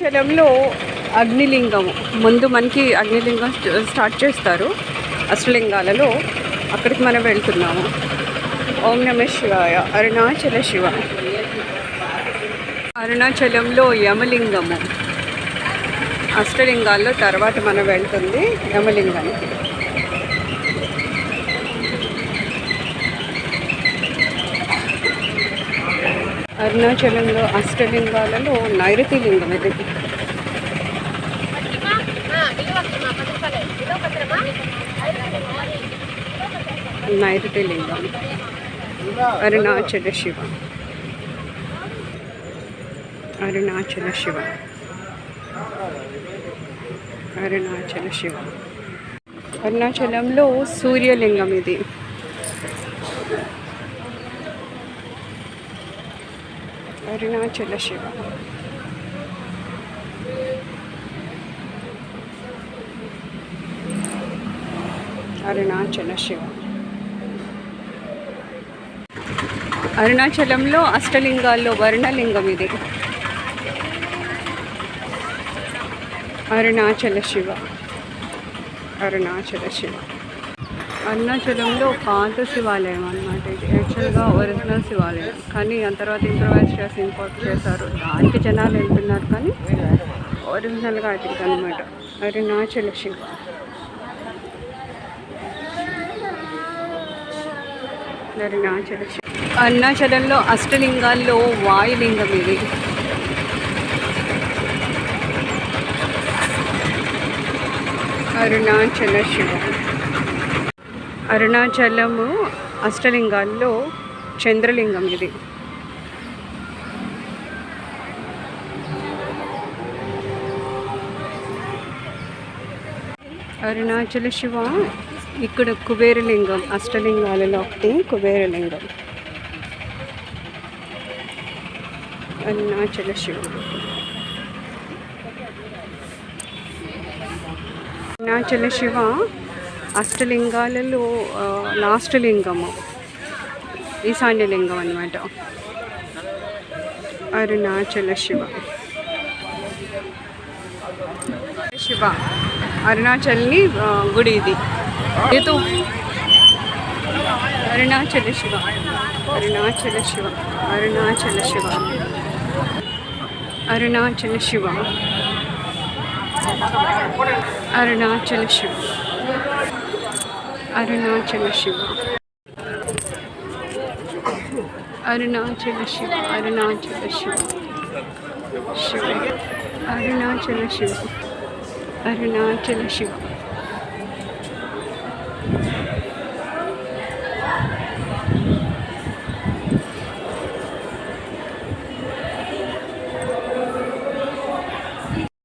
అరుణాచలంలో అగ్నిలింగము ముందు మనకి అగ్నిలింగం స్టార్ట్ చేస్తారు అష్టలింగాలలో. అక్కడికి మనం వెళ్తున్నాము. ఓం నమ శివాయ. అరుణాచల శివ. అరుణాచలంలో యమలింగము అష్టలింగాల్లో తర్వాత మనం వెళ్తుంది యమలింగానికి. అరుణాచలంలో అష్టలింగాలలో నైరుతి లింగం ఇది. నైరుతి లింగం అరుణాచల శివ. అరుణాచల శివ. అరుణాచల శివ. అరుణాచలంలో సూర్యలింగం ఇది. అరుణాచల శివ. అరుణాచల శివ. అరుణాచలంలో అష్టలింగాల్లో వర్ణలింగం ఇది. అరుణాచల శివ. అరుణాచల శివ. అరుణాచలంలో పాత శివాలయం అన్నమాట. ఇది యాక్చువల్గా ఒరిజినల్ శివాలయం, కానీ ఆ తర్వాత ఇంప్రవైజ్ చేసి ఇంపోర్ట్ చేశారు. దానికి జనాలు వెళ్తున్నారు, కానీ ఒరిజినల్గా అది అనమాట. అరుణాచల శివ. అరుణాచల శివ. అరుణాచలంలో అష్టలింగాల్లో వాయులింగం ఇది. అరుణాచల శివ. అరుణాచలము అష్టలింగాల్లో చంద్రలింగం ఇది. అరుణాచల శివ. ఇక్కడ కుబేరలింగం అష్టలింగాలలో ఒకటి కుబేరలింగం. అరుణాచల శివ. అరుణాచల శివ అష్టలింగాలలో లాస్ట్ లింగము ఈశాన్యలింగం అన్నమాట. అరుణాచల శివ. శివ అరుణాచల్ని గుడి ఇది. అరుణాచల శివ. అరుణాచల శివ. అరుణాచల శివ. అరుణాచల శివ. అరుణాచల శివ. అరుణాచల శివ. అరుణాచల శివ. అరుణాచల శివ. శివ. అరుణాచల శివ. అరుణాచల శివ.